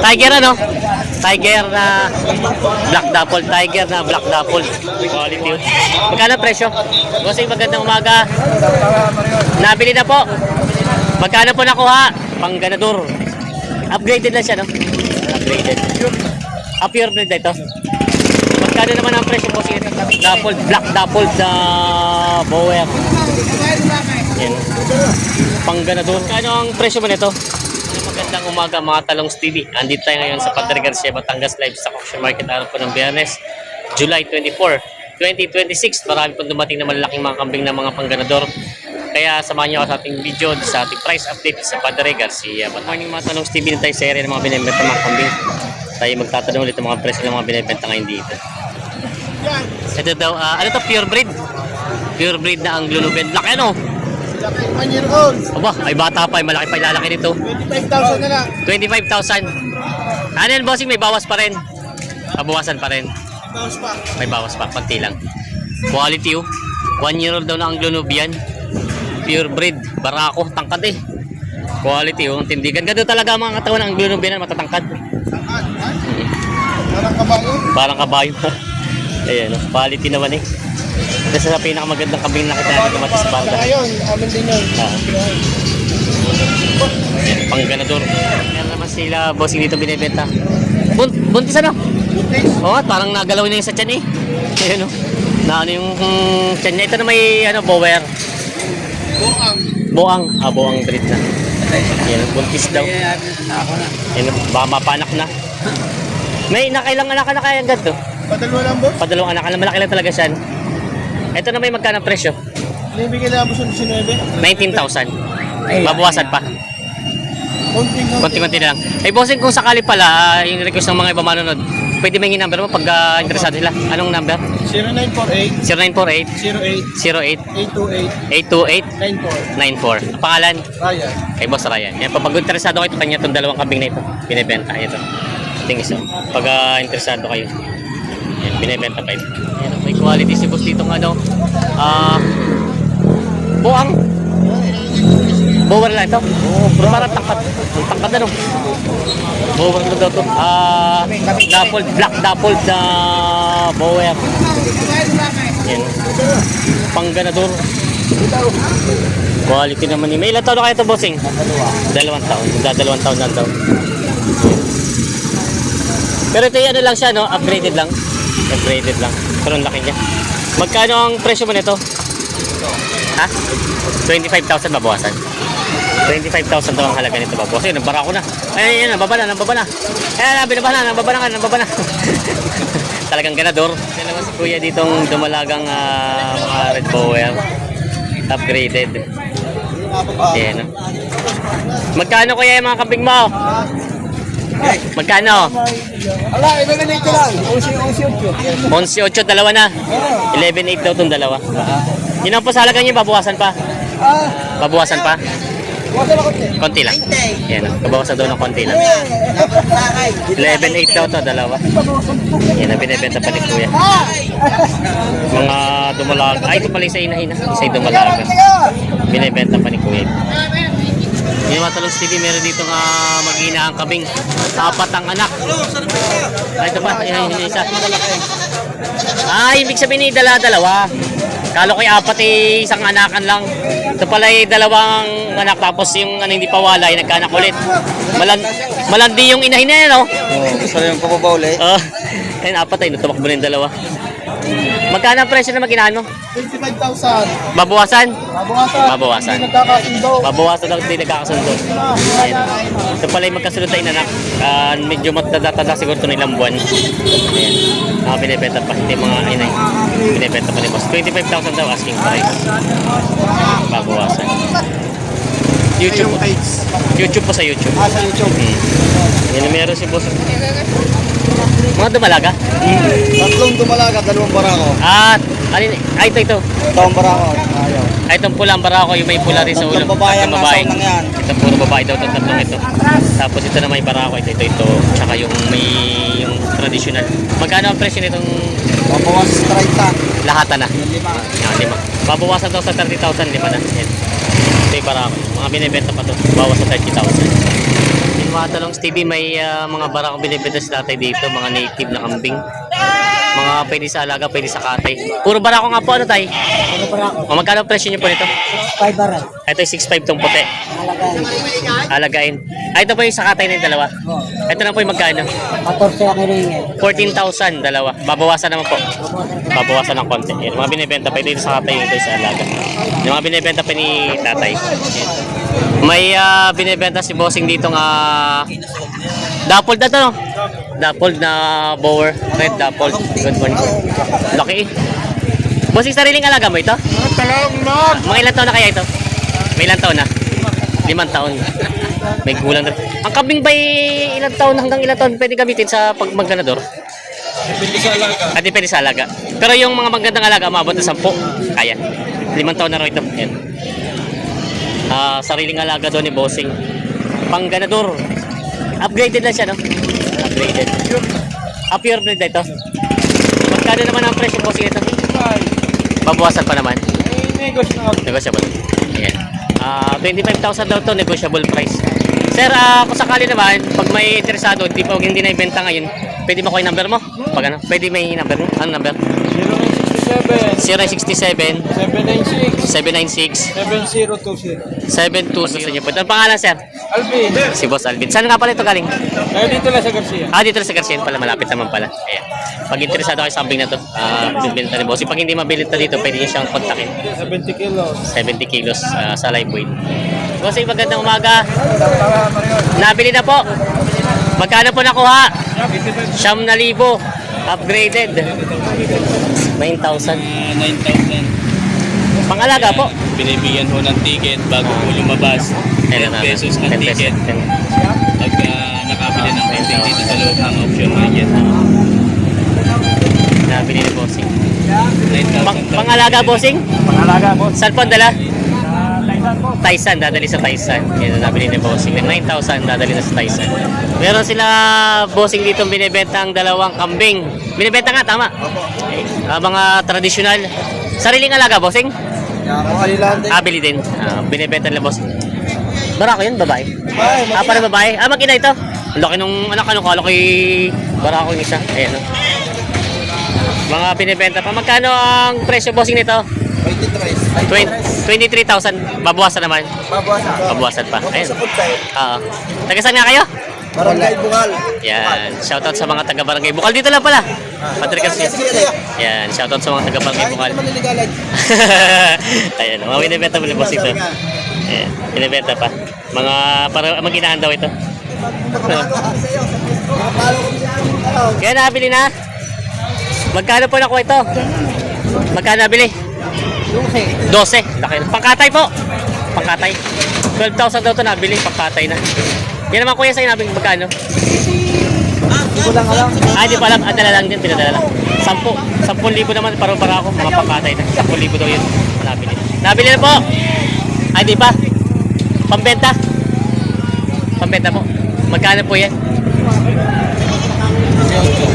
Tiger ano? Tiger na black dapple. Tiger na black dapple. Quality yun. Magkano presyo? Bossing, magandang umaga. Nabili na po. Magkano po nakuha? Pang ganador. Upgraded na siya, no? Upgraded. Pure breed na ito. Magkano naman ang presyo po siya? Dapple, black dapple na bower. Yan. Pang ganador. Magkano ang presyo mo nito? Magandang umaga mga Talongs TV. Andito tayo ngayon sa Padre Garcia, Batangas Live sa Auction Market araw po ng Biyernes, July 24, 2026. Marami pong dumating na malalaking mga kambing na mga pangganador. Kaya samahan niyo ako sa ating video sa ating price update sa Padre Garcia. Good morning mga Talongs TV, na tayo sa area ng mga binibenta mga kambing. Tayo magtatanong ulit ng mga presyo ng mga binibenta ngayon dito. Ito daw, ano to, pure breed? Pure breed na Anglo-Nubian Black, ano? 1 year old. Aba, ay bata pa, ay malaki pa ilalaki nito. 25,000 na lang. 25,000. Ano yan, bossing? May bawas pa rin. Pabawasan pa rin. Bawas pa. May bawas pa, konti lang. Quality, oh. 1 year old daw na Anglo-Nubian. Pure breed. Barako, tangkad eh. Quality, oh. Tindigan. Ganda talaga ang mga katawan ng Anglo-Nubian na matatangkad. Parang kabayo. Parang kabayo. Ayan, oh. Quality naman eh. Kasi sa pinakamagandang kambing na nakita natin dumating sa banda. Ngayon, amin din yun. Pangganador. Meron naman sila bossing dito binibenta. Buntis ano? Oo, parang nagalaw na yung sa tiyan eh. Ayan o. Na ano yung tiyan niya. Ito na may ano, bower. Buang. Boang breed na. Ayan, buntis daw. Ayan, baka mapanak na. May nakailang anak na kaya agad to? Padalwa lang, boss. Padalawang anak na, malaki lang talaga siyan. Ito na may magkano presyo? Nibigay lang po sa 19. 19,000. Mabawasan pa. Konti-konti na lang. Eh, bossing, kung sakali pala, yung request ng mga iba manonood, pwede may number mo pag interesado sila. Anong number? 0948 0948 08 828 828 94. 94. Ang pangalan? Ryan. Kay Boss Ryan. Yan, pag interesado kayo, kanya itong dalawang kambing na ito. Binibenta. Ito. Tingis. Pag interesado kayo. Yan, binibenta pa ito. Yan, may quality si Boss dito ng ano. Buang. Bower lang ito? Oo, pero parang tangkad. Tangkad ano? Bower lang daw ito. Dapple, black dapple na bower. Yan. Pangganador. Quality naman yun. May ilang taon na kayo ito, bossing? 2 taon. Magdadalawang taon lang daw. Pero ito ano lang siya, no? Upgraded lang. Upgraded lang. Pero ang laki niya. Magkano ang presyo mo nito? Ha? 25,000 babawasan. 25,000 daw ang halaga nito babawasan. Ayun, nabara ko na. Ayun, nababa na. Ayan, nababa na. Talagang ganador. Yan naman si Kuya ditong dumalagang mga red bower. Upgraded. Ayan. Magkano kaya yung mga kambing mo? Magkano? Ala, ibigay ko lang. 11.8 dalawa na. 11.8 daw itong dalawa. Yun ang po sa halaga niya, babawasan pa. Babawasan pa. Konti lang. Yan, babawasan daw ng konti lang. 11.8 daw ito, dalawa. Yan, binibenta pa ni Kuya. Mga dumalaga. Ay, ito pala isa ina-ina. Isa yung dumalaga. Binibenta pa ni Kuya. Yung mga Talongs TV, meron dito nga mag-ina ang kabing. 4 ang anak. Ay, ito pa, yung isa. Ibig sabihin ni dalawa. Kalo ko'y 4 isang anakan lang. Ito pala ay 2 anak, tapos yung ano, hindi pa walay, nagkaanak ulit. Malandi yung inahin na yan, no? Gusto yung papabaw ulit. Ayun, 4 ay, tumakbo na yung 2. Magkano ang presyo na mag-inahan mo? 25,000. Babawasan? Babawasan. Hindi nagkakasundo. Babawasan lang, hindi nagkakasundo. Ayun. Ito pala yung magkasunod na inanak. Medyo matanda siguro ito ng ilang buwan. Ayan. Binibenta pa. Hindi mga inay. Binibenta pa ni Boss. 25,000 daw asking price. Babawasan. YouTube po. YouTube po sa YouTube. Sa YouTube. Yan, meron si Boss. Mga dumalaga? Tatlong dumalaga, 2 barako. Ito. Ito ang barako. Ayaw. Itong pulang barako, yung may pula rin sa ulo. Tatlong babae ang nasa unang yan. Ito puro babae daw itong tatlong ito. Tapos ito na may barako, ito. Tsaka yung may yung traditional. Magkano ang presyo nitong Babawas 30. lahatan na? 5. Yan, 5. Babawasan daw sa 30,000, 5 na. Yan. Ito yung barako. Mga binibenta pa to. Bawas sa 30,000. Yung Tumatalong TV, may mga barako binibenta sa tatay dito, mga native na kambing. Mga pwede sa alaga, pwede sa katay. Puro barako nga po, ano tay? Ano para ako? O magkano presyo niyo po nito? 5 baral. Ito yung 6.5 tong puti. Alagaan. Alagain. Ito po yung sa katay na yung dalawa. Oh. Ito na po yung magkano? 14 ang hiningi. 14,000 dalawa. Babawasan naman po. Babawasan ng konti. Yan, mga binibenta pa ito sa katay, ito sa alaga. Yung mga binibenta pa ni tatay. Yan. May binibenta si bossing dito nga dappled na to, no? Dappled na bower. Red dappled. Good one. Laki eh. Bossing, sariling alaga mo ito? Mga ilang taon na kaya ito? May ilang taon na? 5 taon. May gulang na. Ang kambing ba ilang taon hanggang ilang taon pwede gamitin sa pagmagganador? Depende sa alaga. Depende sa alaga. Pero yung mga magandang alaga, umabot na 10. Kaya. 5 taon na rin ito. Yan. Sariling alaga doon ni bossing. Pangganador. Upgraded na siya, no? Upgraded. Pure breed na ito. Magkano naman ang presyo bossing ito? Babawasan pa naman. Negotiable. Ayan. 25,000 daw to, negotiable price. Sir, kung sakali naman, pag may interesado, hindi na ibenta ngayon, pwede mo ko yung number mo? Pag ano? Pwede may number mo? Ano number? 067 796 7020. 720 sa inyo po. Ito ang pangalan, sir? Alvin. Si Boss Alvin. Saan nga pala ito galing? Dito lang sa Garcia. Dito lang sa Garcia pala. Malapit naman pala. Ayan. Pag interesado kayo sa kambing na to, bibenta ni Boss. Pag hindi mabilita dito, pwede niyo siyang kontakin. 70 kilos. 70 kilos sa live weight. Boss, magandang umaga. Nabili na po. Magkano po nakuha? 9,000. Upgraded. 9,000. 9,000. Pangalaga po. Binibigyan ho ng ticket bago po lumabas. 10 pesos ang 10 pesos. ticket. Pag nakabili ng kambing dito sa loob ng auction market. Nabili ni Bossing. 9,000. Pangalaga, Bossing? Pangalaga mo. Saan po ang dala? Tyson, dadali sa Tyson. Yan ang nabili ni Bossing. 9,000, dadali na sa Tyson. Meron sila Bossing dito binibenta ang dalawang kambing. Binibenta nga, tama? Okay. Mga tradisyonal. Sariling alaga, Bossing? Alilante. Bili din. Binibenta nila, Bossing. Barako yun, babae? Para babae? Mag-ina ito? Ang laki nung anak, ano, kala ko'y barako yung isa. Ayan, no? Mga binibenta pa. Magkano ang presyo, Bossing, nito? 23,000. Babawasan naman. Babawasan pa. Ayun. Oo. Taga saan nga kayo? Barangay Bungal. Yan. Shoutout sa mga taga Barangay Bukal. Dito lang pala. Patrick Garcia. Yan. Shoutout sa mga taga Barangay Bukal. Ayan. Mga binibenta mo ni boss ito. Ayan. Binibenta pa. Mga para mag-inahan daw ito. Kaya nabili na. Magkano po nakuha ito? Magkano nabili? 12. Laki. Pangkatay po. Pangkatay. 12,000 daw ito nabili. Pangkatay na. Yan naman kuya sa'yo nabing magkano? Hindi ko lang alam. Di pa alam. Dala lang din. Pinadala lang. 10,000 naman. Para ako. Mga pangkatay na. 10,000 daw yun. Nabili. Nabili na po. Di pa. Pambenta. Pambenta po. Magkano po yan?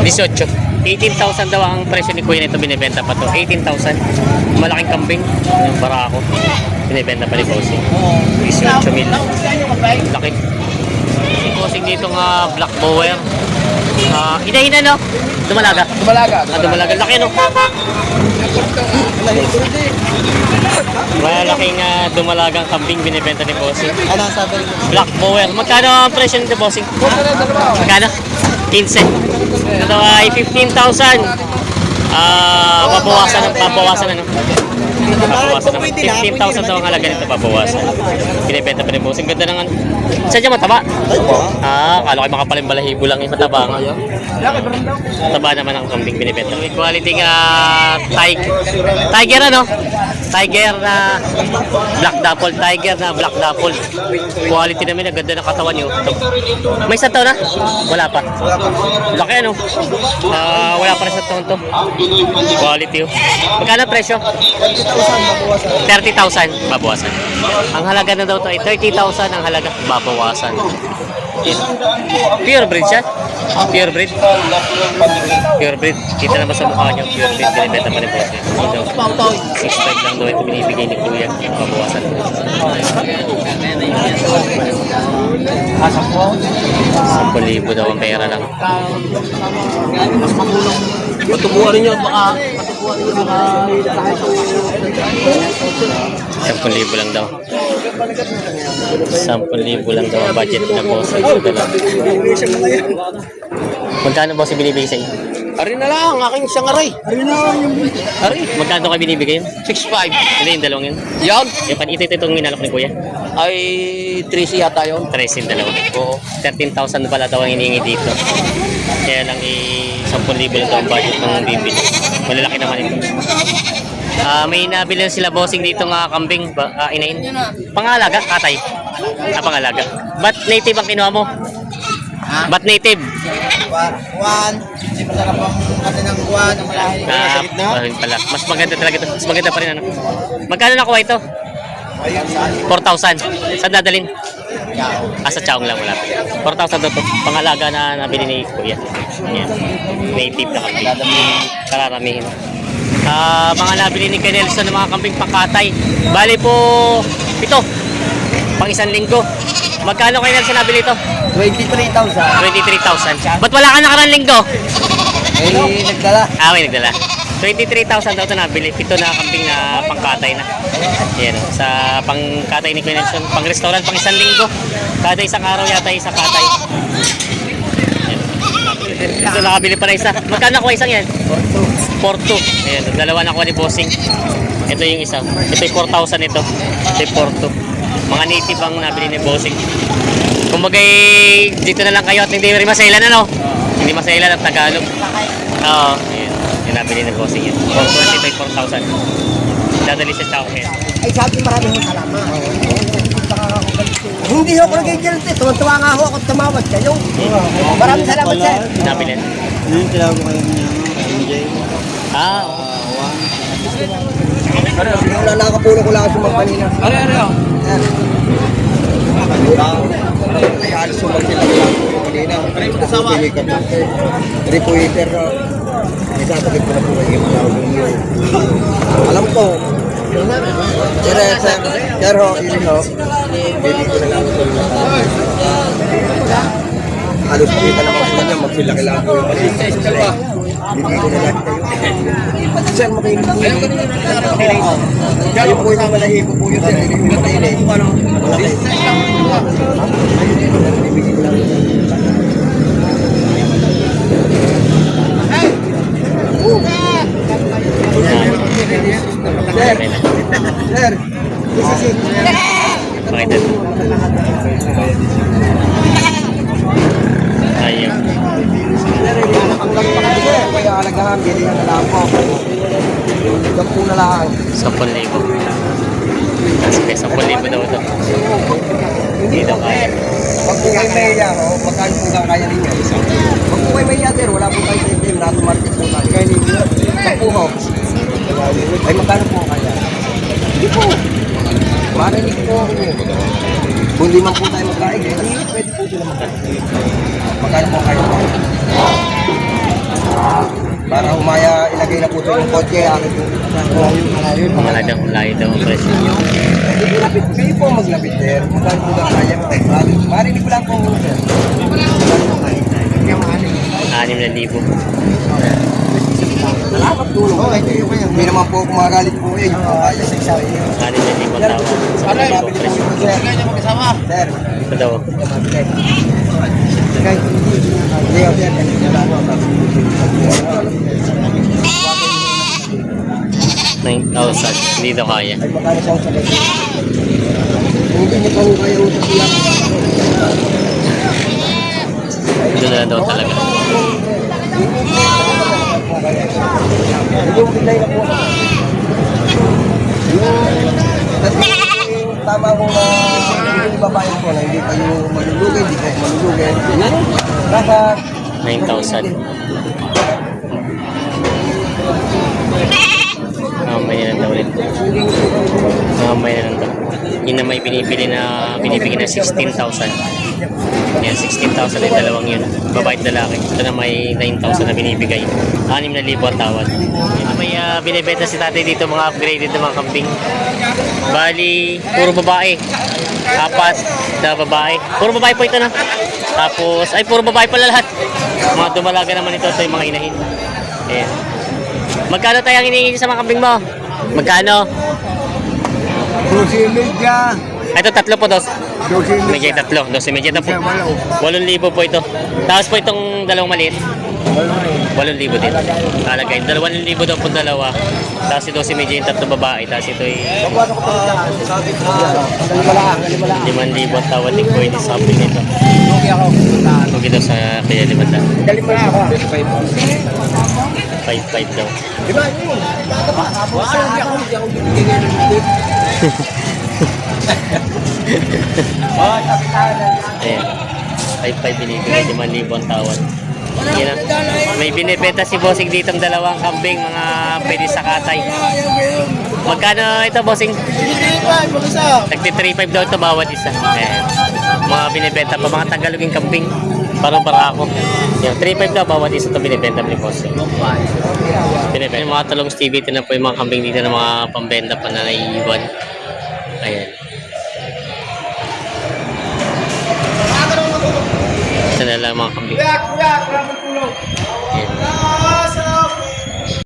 18. 18,000 daw ang presyo ni Kuya nito, binibenta pa to. 18,000. Malaking kambing. Yung barako. Binibenta pa ni Bossing. 18,000. Laki. Si Bossing dito nga black bower. Hina-hina, no? Dumalaga. Dumalaga. Laki, no? Malaking dumalagang kambing binibenta ni Bossing. Ano sabi mo? Black bower. Magkano ang presyo nito, Bossing? Magkano? 15. Ito ay 15,000. Babawasan ano? Babawasan naman. 15,000 daw ang halaga nito, babawasan. Binibenta pa rin Bossing. Ganda ng ano. Saan dyan mataba? Kala ko makapaling balahibo lang yung mataba nga. Mataba naman ang kambing binibenta. May quality nga tiger ano? Tiger na black dapple. Tiger na black dapple. Quality naman, ang ganda ng katawan nyo. May isang taon na? Wala pa. Laki ano? Wala pa rin sa taon to. Quality oh. Magkano ang presyo? 30,000 babawasan. Ang halaga na daw to ay 30,000 ang halaga babawasan. Pure breed siya. Pure breed. Pure breed. Kita naman sa mukha niya, pure breed. Binibenta pa ni boss niya. Ito, 6.5 lang daw ito binibigay ni Kuya. Pabawasan. 10,000 daw ang pera lang. Matubuhan rin yun, baka 10,000 lang daw. 10,000 lang daw ang budget na boss. Ito lang. Magkano boss yung binibigay sa inyo? Ari na lang, aking isang aray. Ari na lang yung Ari, Magkano kayo binibigay yun? 6.5. Hindi yung dalawang yun. Yan, Yung ito itong minalok ni Kuya. ay 13 yata yun. 13 dalawa. Oo. 13,000 pala daw ang hinihingi dito. Kaya lang 10,000 lang daw ang budget ng bibili. Malalaki naman ito. May nabili na sila bossing dito nga kambing, inain. Pangalaga, katay. Pangalaga. Ba't native ang kinuha mo? Ba't native? Juan, hindi masarap ang kasi ng Juan, ang malahi. Ayun pala. Mas maganda talaga ito. Mas maganda pa rin ano. Magkano nakuha ito? 4,000. Saan dadalhin? Sa Chaong lang wala. 4,000 to. Pangalaga na nabili ni Kuya. Ayan. Native na kambing. Kararamihin. Mga nabili ni Kuya Nelson ng mga kambing pakatay. Bali po 7. Pang isang linggo. Magkano kayo Nelson nabili ito? 23,000. 23,000. Ba't wala ka nakarang linggo? Ay, nagdala. May nagdala. 23,000 daw ito nabili. 7 na kambing na pangkatay na. Yan. Sa pangkatay ni Kuya Nelson. Pang restaurant, pang isang linggo. Kada isang araw yata isang katay. Yan. Ito nakabili pa na isa. Magkano nakuha isang yan? 4,2. Ayan. Dalawa nakuha ni Bossing. Ito yung isa. Ito yung 4,000 ito. Ito yung 4,2. Mga native ang nabili ni Bossing. Kumbaga dito na lang kayo at hindi rin masailan ano? Hindi masailan at Tagalog. Oo. Ayan. Yung nabili ni Bossing yan. 4,4,000. Dadali sa Chowker. Ay, sabi maraming salamat. Hindi ako nag-guilty. Tuwan-tuwa nga ako at tumawad kayo. Maraming salamat, sir. Nabili. Yung tinawa ko kayo niya, MJ. Wala nakapulo ko lang sa mga kanina. Ano? Ay, halos sumag sila lang kanina. Kasama. Repoeter na. May sasakit ko na po kayo. Alam ko. Sir ho, ini ho. Bili ko na lang. Halos kita na kasi niya, magsilaki lang po yung mali. Bili ko na lang kayo. Sir, makinig po yun. Kayo po yung malahi ko po yun, sir. Hindi ko makinig. Malaki. Bibigyan ko lang. Sir, sir, this is it. Pakita. Ayun. Ang lang pa kasi sir, kaya alagahan, bili na lang po. Huwag po na lang. 10,000. Kasi 10,000 daw ito. Hindi daw kaya. Pag po kayo may iya, magkano po ka kaya ninyo? Pag po kayo may iya, sir, wala po kayo sa itim, nato market po tayo. Kaya ninyo, sa po ho. Ay, magkano po kaya? Hindi po. Marinig po ako. Kung di man po tayo magkain, pwede po sila magkain. Magkano po kayo? Para umaya, ilagay na po ito yung kotse. Malayo daw ang presyo. Kayo po maglapit, sir. Magkano po lang kaya? Marinig ko lang po, sir. 6,000. Salamat tulong. Hindi naman po kumagalit po eh. Yung kaya 6,000 ang tao. Sa malayo ang presyo. Sir. Ito daw. Hindi ako sir. 9,000. Hindi daw kaya. Ay makano siyang sakit. Hindi niyo po kaya utos lang. Ito na lang daw talaga. Yung bigay na po. Yung tama ko na yung babae ko na hindi kayo malulugay, hindi kayo malulugay. Dapat 9,000. Mamaya na lang daw ulit. Mamaya na lang daw. Yun na may binibigyan na 16,000. Yan, 16,000 yung dalawang yun. Babae at lalaki. Ito na may 9,000 na binibigay. 6,000 ang tawad. Yan, may binibenta si tatay dito mga upgraded na mga kambing. Bali, puro babae. 4 na babae. Puro babae po ito na. Tapos, ay puro babae pala lahat. Mga dumalaga naman ito yung mga inahin. Ayan. Magkano tayo ang hinihingi sa mga kambing mo? Magkano? 12 media. Ito tatlo po, dos. 12 Medyo tatlo, 12 medyo po. 8,000 po ito. Tapos po itong dalawang maliit. 8,000 din. Kalagay. 2,000 daw po dalawa. Tapos ito si medyo yung tatlo babae. Tapos ito ay 5,000 at tawad din po ito sa kapil nito. Huwag ito sa kaya 5,000. Galing mo na ako. 5,500 daw. Diba? Hindi ako bibigyan ng tip. Ayan. 5,500 binibigay. 5,000 ang tawad. Yan na. May binibenta si Bossing dito ng dalawang kambing, mga pwede sa katay. Magkano ito, Bossing? Tagti 3,500 daw ito bawat isa. Ayan. Mga binibenta pa, mga Tagaloging kambing. Parang barako. Yan, 3,500 daw bawat isa ito binibenta ni Bossing. Binibenta. Yung mga talong Stevie, ito na po yung mga kambing dito ng mga pambenta pa na naiiwan. Ayan. Ito na lang mga kambing. Ayan.